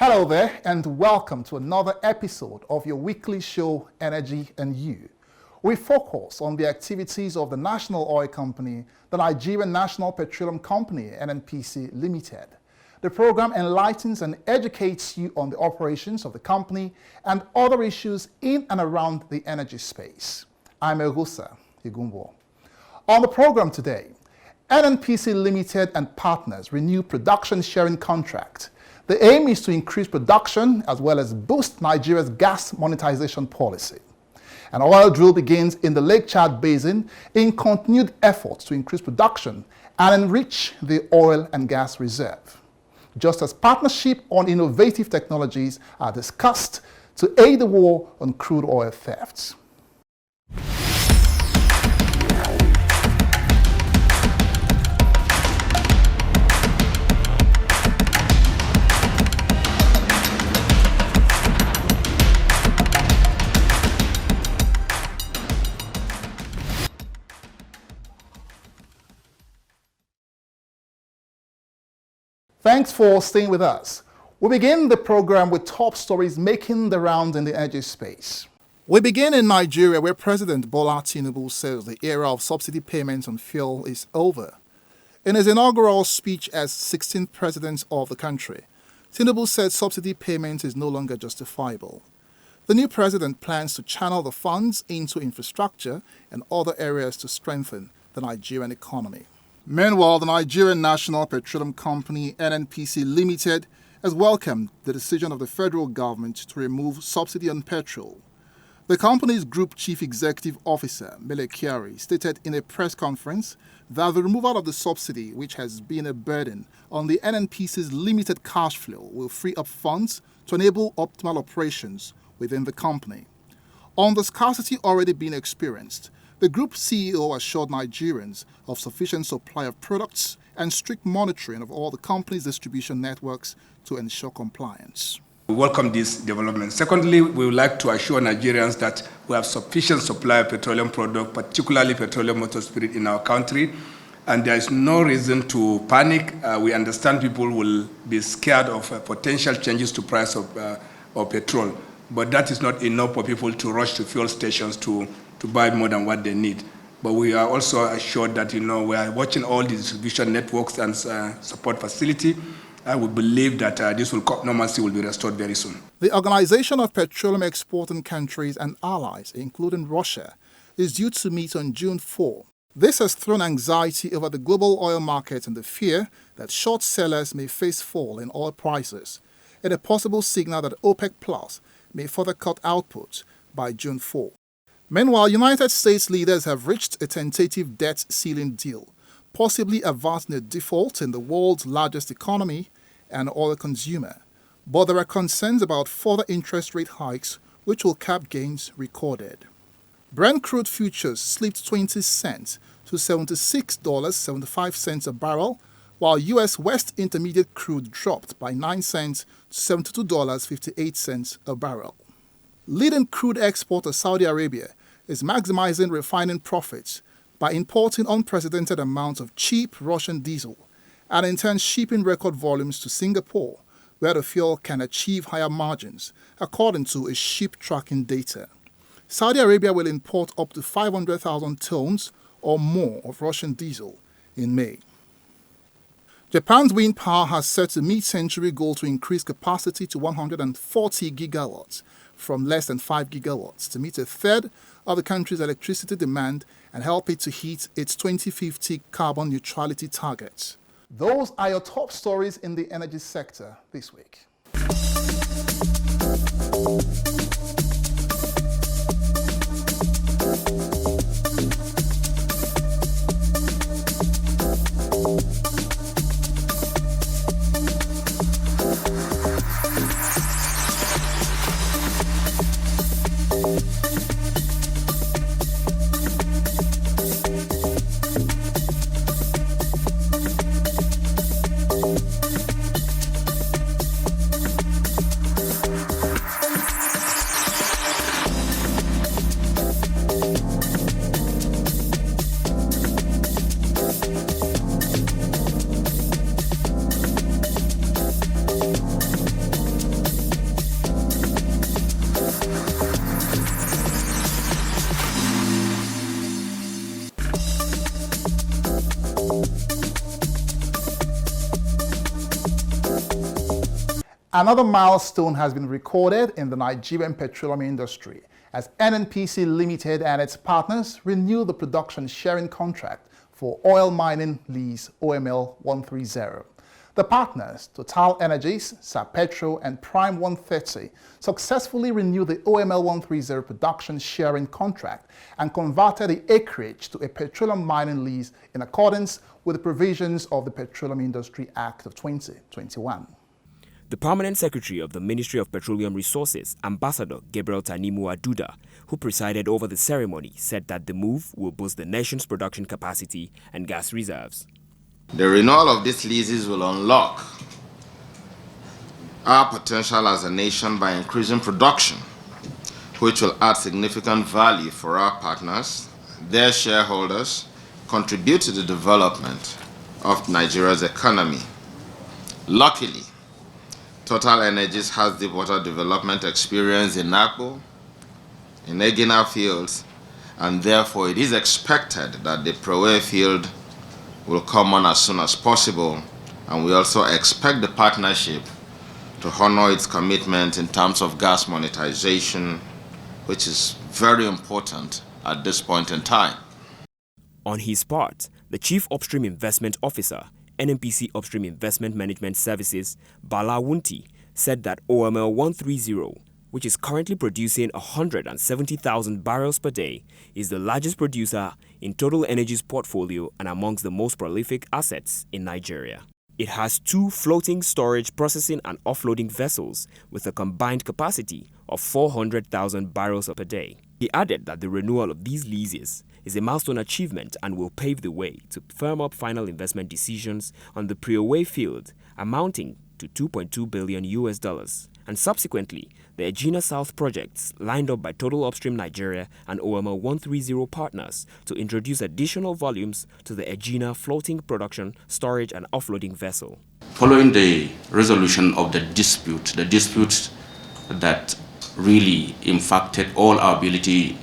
Hello there, and welcome to another episode of your weekly show, Energy and You. We focus on the activities of the national oil company, the Nigerian National Petroleum Company, NNPC Limited. The program enlightens and educates you on the operations of the company and other issues in and around the energy space. I'm Egusa Igumbo. On the program today, NNPC Limited and partners renew production sharing contract. The aim is to increase production as well as boost Nigeria's gas monetization policy. An oil drill begins in the Lake Chad Basin in continued efforts to increase production and enrich the oil and gas reserve. Just as partnership on innovative technologies are discussed to aid the war on crude oil thefts. Thanks for staying with us. We begin the program with top stories making the rounds in the energy space. We begin in Nigeria, where President Bola Tinubu says the era of subsidy payments on fuel is over. In his inaugural speech as 16th president of the country, Tinubu said subsidy payment is no longer justifiable. The new president plans to channel the funds into infrastructure and other areas to strengthen the Nigerian economy. Meanwhile, the Nigerian National Petroleum Company, NNPC Limited, has welcomed the decision of the federal government to remove subsidy on petrol. The company's Group Chief Executive Officer, Mele Kyari, stated in a press conference that the removal of the subsidy, which has been a burden on the NNPC's limited cash flow, will free up funds to enable optimal operations within the company. On the scarcity already being experienced, the group CEO assured Nigerians of sufficient supply of products and strict monitoring of all the company's distribution networks to ensure compliance. We welcome this development. Secondly, we would like to assure Nigerians that we have sufficient supply of petroleum product, particularly petroleum motor spirit in our country, and there is no reason to panic. We understand people will be scared of potential changes to price of petrol, but that is not enough for people to rush to fuel stations to buy more than what they need. But we are also assured that, we are watching all the distribution networks and support facility. We believe that normalcy will be restored very soon. The Organization of Petroleum Exporting Countries and Allies, including Russia, is due to meet on June 4. This has thrown anxiety over the global oil market and the fear that short sellers may face fall in oil prices, and a possible signal that OPEC Plus may further cut output by June 4. Meanwhile, United States leaders have reached a tentative debt ceiling deal, possibly averting a default in the world's largest economy and oil consumer. But there are concerns about further interest rate hikes, which will cap gains recorded. Brent crude futures slipped 20 cents to $76.75 a barrel, while U.S. West Intermediate crude dropped by 9 cents to $72.58 a barrel. Leading crude exporter Saudi Arabia is maximizing refining profits by importing unprecedented amounts of cheap Russian diesel and in turn shipping record volumes to Singapore, where the fuel can achieve higher margins, according to a ship tracking data. Saudi Arabia will import up to 500,000 tons or more of Russian diesel in May. Japan's wind power has set a mid-century goal to increase capacity to 140 gigawatts from less than 5 gigawatts to meet a third of the country's electricity demand and help it to hit its 2050 carbon neutrality targets. Those are your top stories in the energy sector this week. Another milestone has been recorded in the Nigerian petroleum industry as NNPC Limited and its partners renew the production sharing contract for oil mining lease OML 130. The partners, Total Energies, Sapetro, and Prime 130, successfully renewed the OML 130 production sharing contract and converted the acreage to a petroleum mining lease in accordance with the provisions of the Petroleum Industry Act of 2021. The Permanent Secretary of the Ministry of Petroleum Resources, Ambassador Gabriel Tanimu Aduda, who presided over the ceremony, said that the move will boost the nation's production capacity and gas reserves. The renewal of these leases will unlock our potential as a nation by increasing production, which will add significant value for our partners, their shareholders, contribute to the development of Nigeria's economy. Luckily, Total Energies has deep water development experience in Akpo, in Egina fields, and therefore it is expected that the Prewe field will come on as soon as possible, and we also expect the partnership to honor its commitment in terms of gas monetization, which is very important at this point in time. On his part, the Chief Upstream Investment Officer, NNPC Upstream Investment Management Services, Bala Wunti, said that OML 130, which is currently producing 170,000 barrels per day, is the largest producer in Total Energies' portfolio and amongst the most prolific assets in Nigeria. It has 2 floating storage, processing and offloading vessels with a combined capacity of 400,000 barrels per day. He added that the renewal of these leases is a milestone achievement and will pave the way to firm up final investment decisions on the Preowei field amounting to $2.2 billion and subsequently the Egina South projects lined up by Total Upstream Nigeria and OML 130 partners to introduce additional volumes to the Egina floating production, storage and offloading vessel. Following the resolution of the dispute that really impacted all our ability,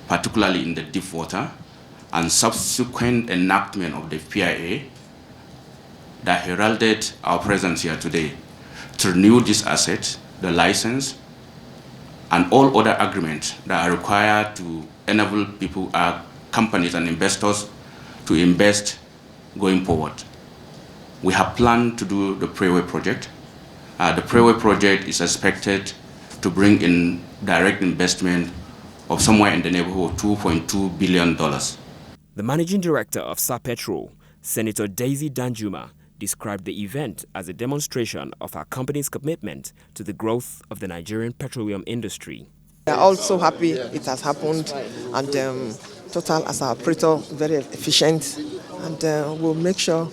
particularly in the deep water, and subsequent enactment of the PIA that heralded our presence here today to renew this asset, the license, and all other agreements that are required to enable people, companies and investors to invest going forward. We have planned to do the Preowei project. The Preowei project is expected to bring in direct investment of somewhere in the neighborhood of $2.2 billion. The managing director of Sapetro, Senator Daisy Danjuma, described the event as a demonstration of our company's commitment to the growth of the Nigerian petroleum industry. We are also happy it has happened, and Total as our operator very efficient, and we'll make sure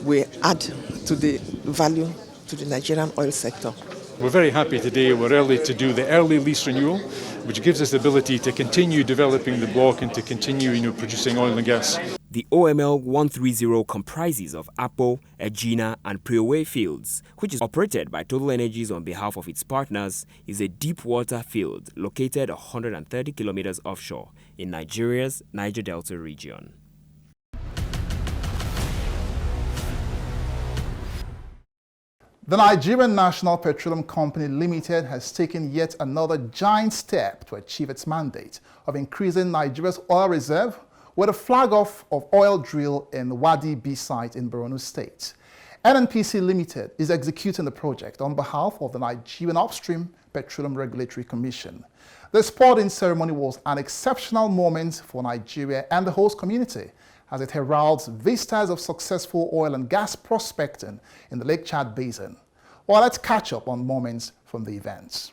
we add to the value to the Nigerian oil sector. We're very happy today. We're early to do the early lease renewal, which gives us the ability to continue developing the block and to continue producing oil and gas. The OML 130 comprises of Akpo, Egina and Preowei fields, which is operated by Total Energies on behalf of its partners, is a deep water field located 130 kilometers offshore in Nigeria's Niger Delta region. The Nigerian National Petroleum Company Limited has taken yet another giant step to achieve its mandate of increasing Nigeria's oil reserve with a flag-off of oil drill in Wadi B site in Borno State. NNPC Limited is executing the project on behalf of the Nigerian Upstream Petroleum Regulatory Commission. The sporting ceremony was an exceptional moment for Nigeria and the host community as it heralds vistas of successful oil and gas prospecting in the Lake Chad Basin. Well, let's catch up on moments from the events.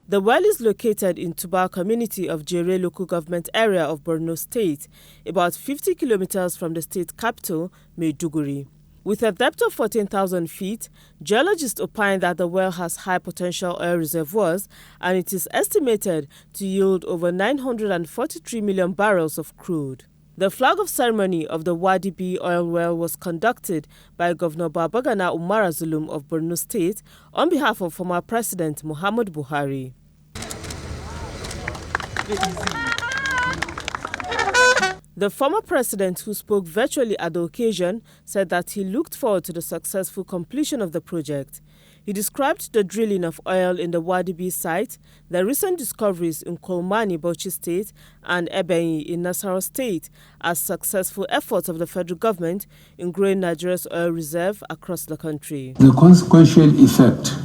The well is located in Tuba community of Jere local government area of Borno State, about 50 kilometers from the state capital, Maiduguri. With a depth of 14,000 feet, geologists opine that the well has high potential oil reservoirs and it is estimated to yield over 943 million barrels of crude. The flag-off ceremony of the Wadi B oil well was conducted by Governor Babagana Umar Zulum of Borno State on behalf of former President Muhammad Buhari. The former president, who spoke virtually at the occasion, said that he looked forward to the successful completion of the project. He described the drilling of oil in the Wadi B site, the recent discoveries in Kolmani, Bauchi State, and Ebonyi in Nasarawa State as successful efforts of the federal government in growing Nigeria's oil reserve across the country. The consequential effect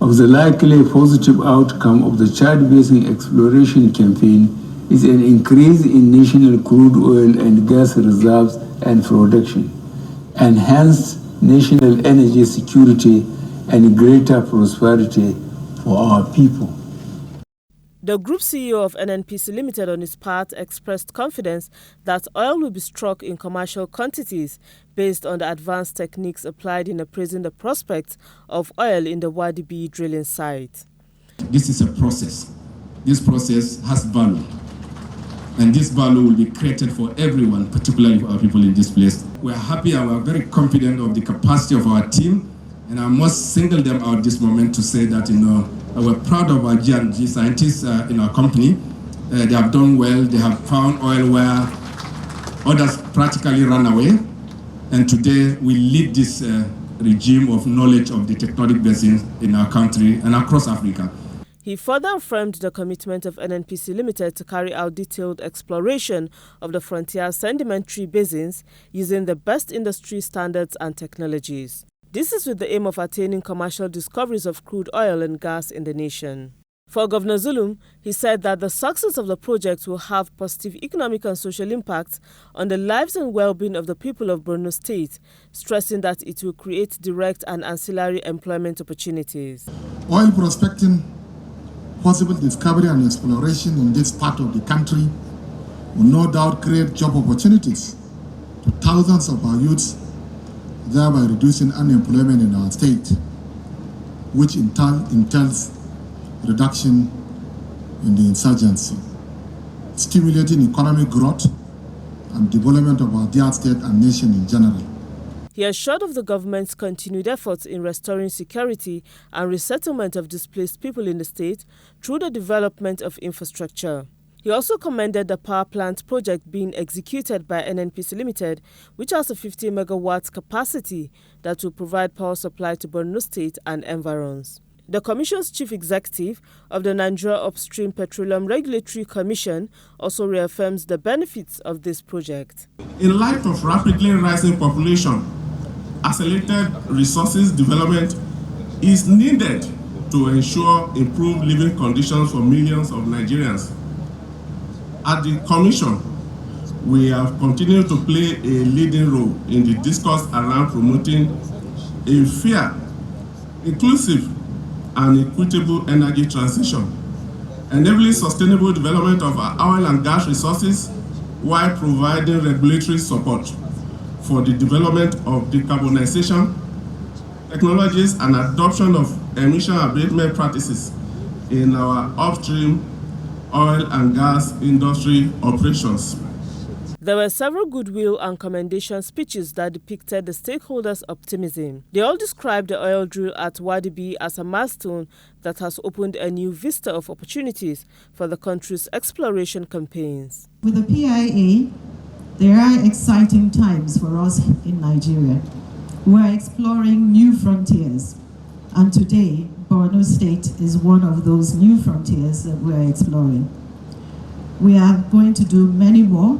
of the likely positive outcome of the Chad Basin exploration campaign is an increase in national crude oil and gas reserves and production, enhanced national energy security, and greater prosperity for our people. The group CEO of NNPC Limited on his part expressed confidence that oil will be struck in commercial quantities based on the advanced techniques applied in appraising the prospects of oil in the Wadi B drilling site. This is a process. This process has value. And this value will be created for everyone, particularly for our people in this place. We are happy and we are very confident of the capacity of our team. And I must single them out this moment to say that, we're proud of our G&G scientists in our company. They have done well. They have found oil where others practically ran away. And today we lead this regime of knowledge of the tectonic basins in our country and across Africa. He further affirmed the commitment of NNPC Limited to carry out detailed exploration of the frontier sedimentary basins using the best industry standards and technologies. This is with the aim of attaining commercial discoveries of crude oil and gas in the nation. For Governor Zulum, he said that the success of the project will have positive economic and social impacts on the lives and well-being of the people of Borno State, stressing that it will create direct and ancillary employment opportunities. Oil prospecting, possible discovery and exploration in this part of the country will no doubt create job opportunities to thousands of our youths, thereby reducing unemployment in our state, which in turn entails reduction in the insurgency, stimulating economic growth and development of our dear state and nation in general. He assured of the government's continued efforts in restoring security and resettlement of displaced people in the state through the development of infrastructure. He also commended the power plant project being executed by NNPC Limited, which has a 50 megawatts capacity that will provide power supply to Borno State and environs. The Commission's chief executive of the Nigeria Upstream Petroleum Regulatory Commission also reaffirms the benefits of this project. In light of rapidly rising population, accelerated resources development is needed to ensure improved living conditions for millions of Nigerians. At the Commission, we have continued to play a leading role in the discourse around promoting a fair, inclusive, and equitable energy transition, enabling sustainable development of our oil and gas resources while providing regulatory support for the development of decarbonization technologies and adoption of emission abatement practices in our upstream oil and gas industry operations. There were several goodwill and commendation speeches that depicted the stakeholders' optimism. They all described the oil drill at Wadi B as a milestone that has opened a new vista of opportunities for the country's exploration campaigns. With the PIA, there are exciting times for us in Nigeria. We are exploring new frontiers, and today, Borno State is one of those new frontiers that we are exploring. We are going to do many more.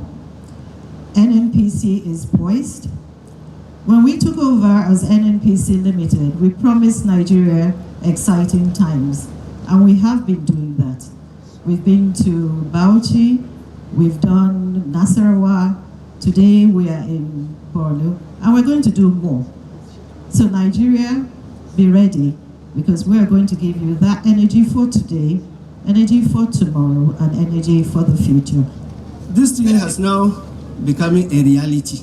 NNPC is poised. When we took over as NNPC Limited, we promised Nigeria exciting times, and we have been doing that. We've been to Bauchi, we've done Nasarawa, today we are in Borno, and we're going to do more. So Nigeria, be ready, because we are going to give you that energy for today, energy for tomorrow, and energy for the future. This thing has now becoming a reality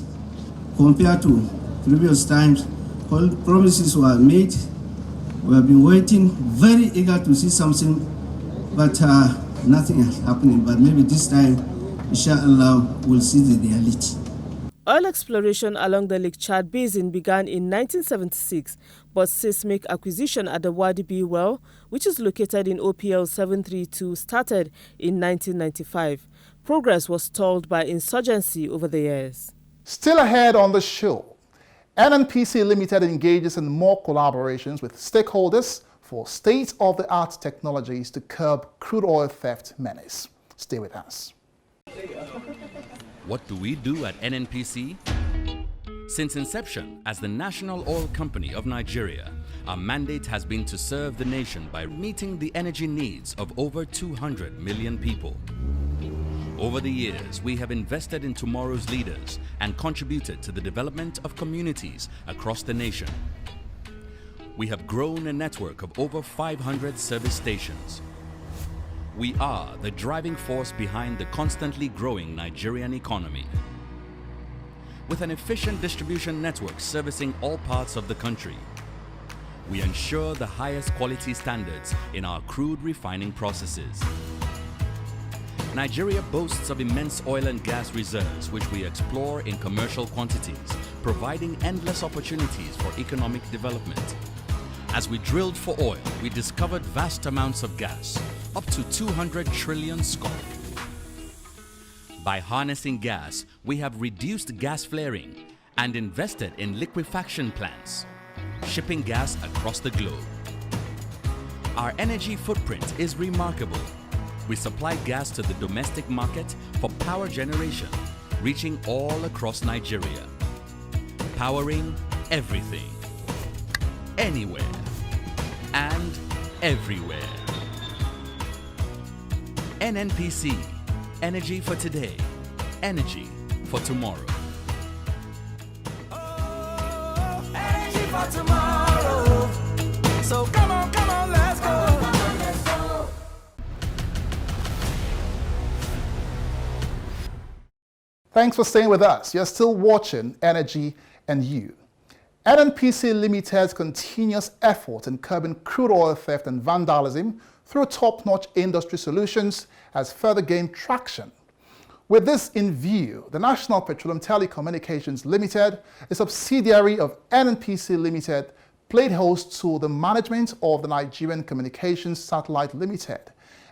compared to previous times. Promises were made. We have been waiting, very eager to see something, but nothing is happening. But maybe this time, inshallah, we'll see the reality. Oil exploration along the Lake Chad Basin began in 1976, but seismic acquisition at the Wadi B well, which is located in OPL 732, started in 1995. Progress was stalled by insurgency over the years. Still ahead on the show, NNPC Limited engages in more collaborations with stakeholders for state-of-the-art technologies to curb crude oil theft menace. Stay with us. What do we do at NNPC? Since inception as the national oil company of Nigeria, our mandate has been to serve the nation by meeting the energy needs of over 200 million people. Over the years, we have invested in tomorrow's leaders and contributed to the development of communities across the nation. We have grown a network of over 500 service stations. We are the driving force behind the constantly growing Nigerian economy. With an efficient distribution network servicing all parts of the country, we ensure the highest quality standards in our crude refining processes. Nigeria boasts of immense oil and gas reserves which we explore in commercial quantities, providing endless opportunities for economic development. As we drilled for oil, we discovered vast amounts of gas, up to 200 trillion scf. By harnessing gas, we have reduced gas flaring and invested in liquefaction plants, shipping gas across the globe. Our energy footprint is remarkable. We supply gas to the domestic market for power generation, reaching all across Nigeria. Powering everything, anywhere, and everywhere. NNPC, energy for today, energy for tomorrow. Energy for tomorrow. So come on, let's go. Thanks for staying with us. You're still watching Energy and You. NNPC Limited's continuous effort in curbing crude oil theft and vandalism through top-notch industry solutions has further gained traction. With this in view, the National Petroleum Telecommunications Limited, a subsidiary of NNPC Limited, played host to the management of the Nigerian Communications Satellite Limited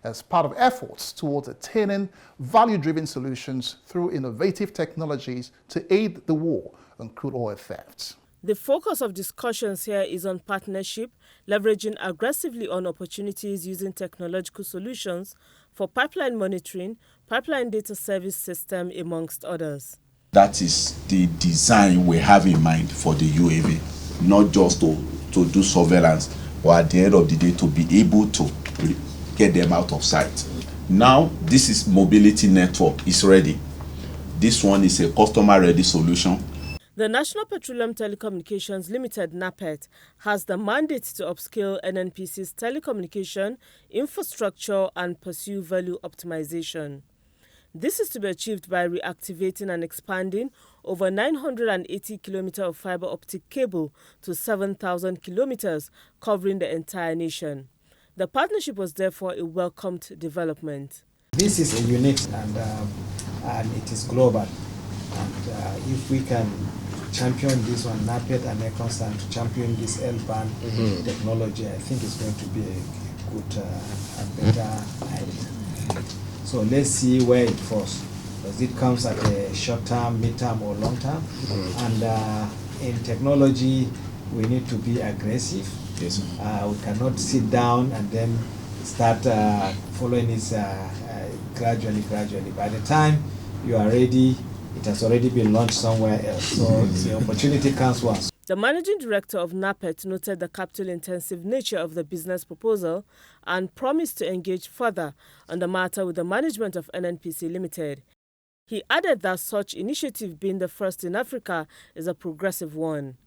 as part of efforts towards attaining value-driven solutions through innovative technologies to aid the war on crude oil theft. The focus of discussions here is on partnership, leveraging aggressively on opportunities using technological solutions for pipeline monitoring, pipeline data service system, amongst others. That is the design we have in mind for the UAV, not just to do surveillance, but at the end of the day to be able to get them out of sight. Now, this is mobility network is ready. This one is a customer-ready solution. The National Petroleum Telecommunications Limited (NAPET) has the mandate to upscale NNPC's telecommunication infrastructure and pursue value optimization. This is to be achieved by reactivating and expanding over 980 kilometers of fiber optic cable to 7,000 kilometers, covering the entire nation. The partnership was therefore a welcomed development. This is a unique and it is global. And if we can champion this one, NAPET and Econstant to champion this L-band technology, I think it's going to be a good and better idea. So let's see where it falls. Does it comes at a short term, mid term, or long term? And in technology, we need to be aggressive. Yes. We cannot sit down and then start following this gradually. By the time you are ready, it has already been launched somewhere else. So the opportunity comes once. The managing director of NAPET noted the capital-intensive nature of the business proposal and promised to engage further on the matter with the management of NNPC Limited. He added that such initiative, being the first in Africa, is a progressive one.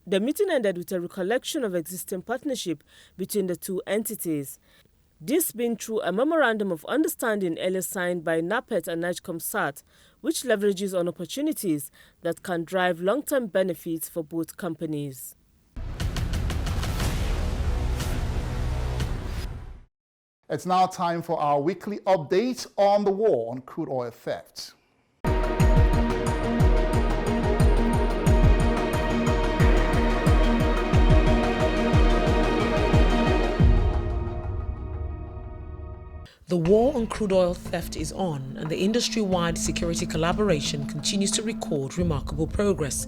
The meeting ended with a recollection of existing partnership between the two entities. This being through a memorandum of understanding earlier signed by NAPET and NIGECOMSAT, which leverages on opportunities that can drive long-term benefits for both companies. It's now time for our weekly update on the war on crude oil theft. The war on crude oil theft is on, and the industry-wide security collaboration continues to record remarkable progress.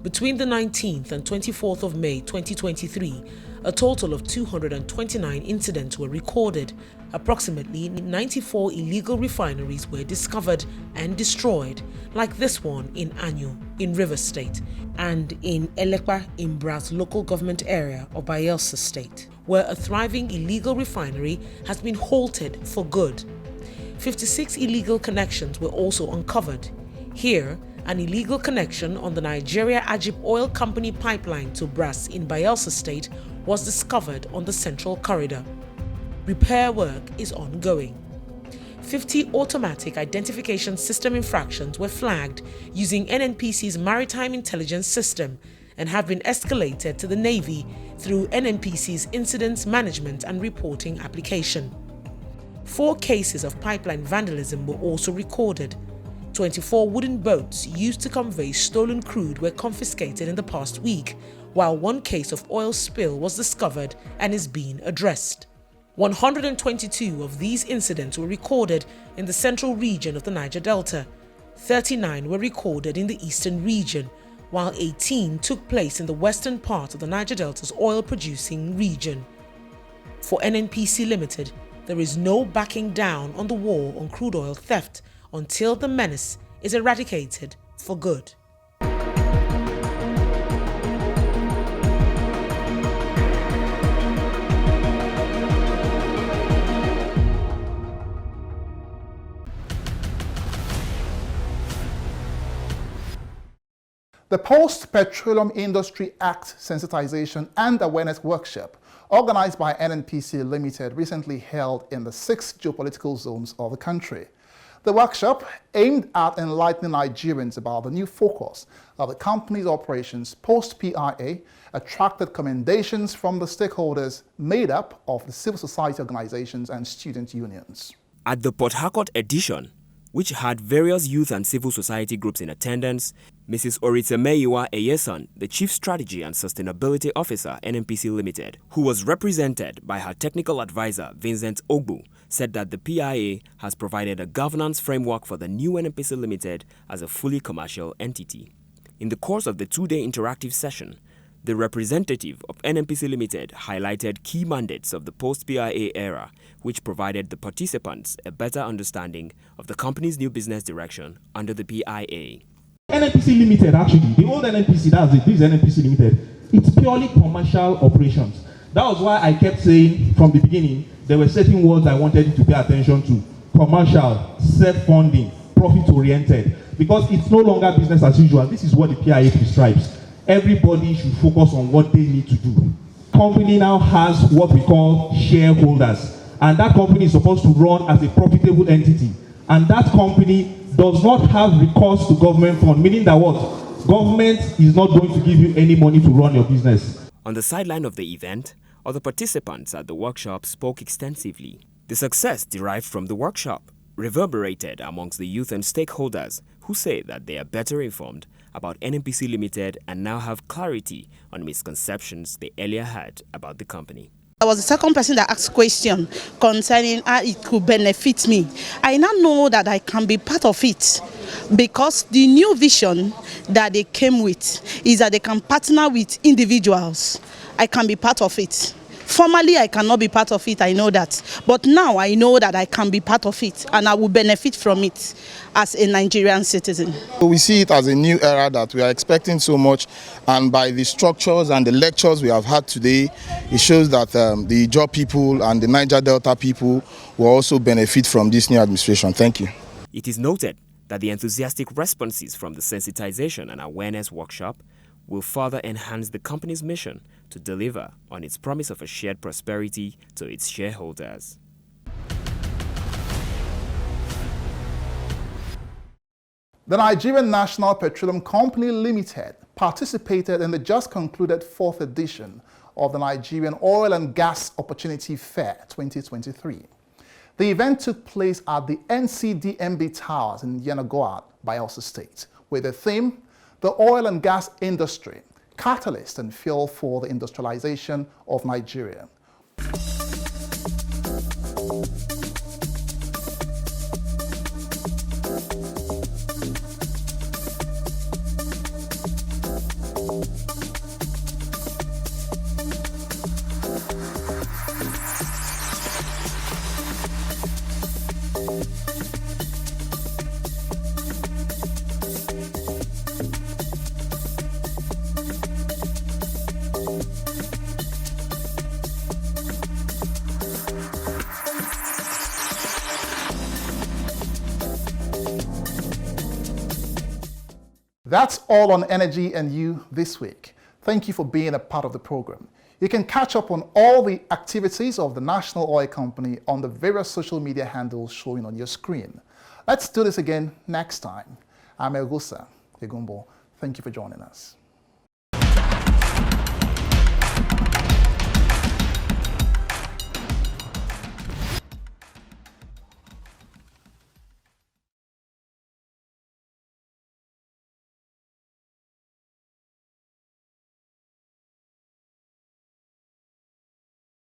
Between the 19th and 24th of May 2023, a total of 229 incidents were recorded. Approximately 94 illegal refineries were discovered and destroyed, like this one in Anyo in Rivers State and in Elekpa in Bras local government area of Bayelsa State, where a thriving illegal refinery has been halted for good. 56 illegal connections were also uncovered. Here, an illegal connection on the Nigeria Ajib Oil Company pipeline to Bras in Bayelsa State was discovered on the Central Corridor. Repair work is ongoing. 50 automatic identification system infractions were flagged using NNPC's Maritime Intelligence System and have been escalated to the Navy through NNPC's Incidents Management and Reporting application. 4 cases of pipeline vandalism were also recorded. 24 wooden boats used to convey stolen crude were confiscated in the past week, while 1 case of oil spill was discovered and is being addressed. 122 of these incidents were recorded in the central region of the Niger Delta. 39 were recorded in the eastern region, while 18 took place in the western part of the Niger Delta's oil-producing region. For NNPC Limited, there is no backing down on the war on crude oil theft until the menace is eradicated for good. The Post-Petroleum Industry Act Sensitization and Awareness Workshop, organized by NNPC Limited, recently held in the 6 geopolitical zones of the country. The workshop, aimed at enlightening Nigerians about the new focus of the company's operations post-PIA, attracted commendations from the stakeholders made up of the civil society organizations and student unions. At the Port Harcourt edition, which had various youth and civil society groups in attendance, Mrs. Oritemeyiwa Eyesan, the Chief Strategy and Sustainability Officer, NNPC Limited, who was represented by her technical advisor, Vincent Ogbu, said that the PIA has provided a governance framework for the new NNPC Limited as a fully commercial entity. In the course of the 2-day interactive session, the representative of NNPC Limited highlighted key mandates of the post-PIA era, which provided the participants a better understanding of the company's new business direction under the PIA. NNPC Limited, actually, the old NNPC, that's it, this is NNPC Limited, it's purely commercial operations. That was why I kept saying from the beginning, there were certain words I wanted you to pay attention to. Commercial, self-funding, profit-oriented, because it's no longer business as usual. This is what the PIA prescribes. Everybody should focus on what they need to do. Company now has what we call shareholders, and that company is supposed to run as a profitable entity. And that company does not have recourse to government fund, meaning that what? Government is not going to give you any money to run your business. On the sideline of the event, other participants at the workshop spoke extensively. The success derived from the workshop reverberated amongst the youth and stakeholders who say that they are better informed about NNPC Limited and now have clarity on misconceptions they earlier had about the company. I was the second person that asked question concerning how it could benefit me. I now know that I can be part of it because the new vision that they came with is that they can partner with individuals. I can be part of it. Formerly, I cannot be part of it, I know that. But now I know that I can be part of it and I will benefit from it as a Nigerian citizen. We see it as a new era that we are expecting so much, and by the structures and the lectures we have had today, it shows that the Ijaw people and the Niger Delta people will also benefit from this new administration. Thank you. It is noted that the enthusiastic responses from the sensitization and awareness workshop will further enhance the company's mission to deliver on its promise of a shared prosperity to its shareholders. The Nigerian National Petroleum Company Limited participated in the just concluded 4th edition of the Nigerian Oil and Gas Opportunity Fair 2023. The event took place at the NCDMB Towers in Yenagoa, Bayelsa State, with the theme, The Oil and Gas Industry, Catalyst and Fuel for the Industrialization of Nigeria. That's all on Energy and You this week. Thank you for being a part of the program. You can catch up on all the activities of the National Oil Company on the various social media handles showing on your screen. Let's do this again next time. I'm Elgusa Egumbo. Thank you for joining us.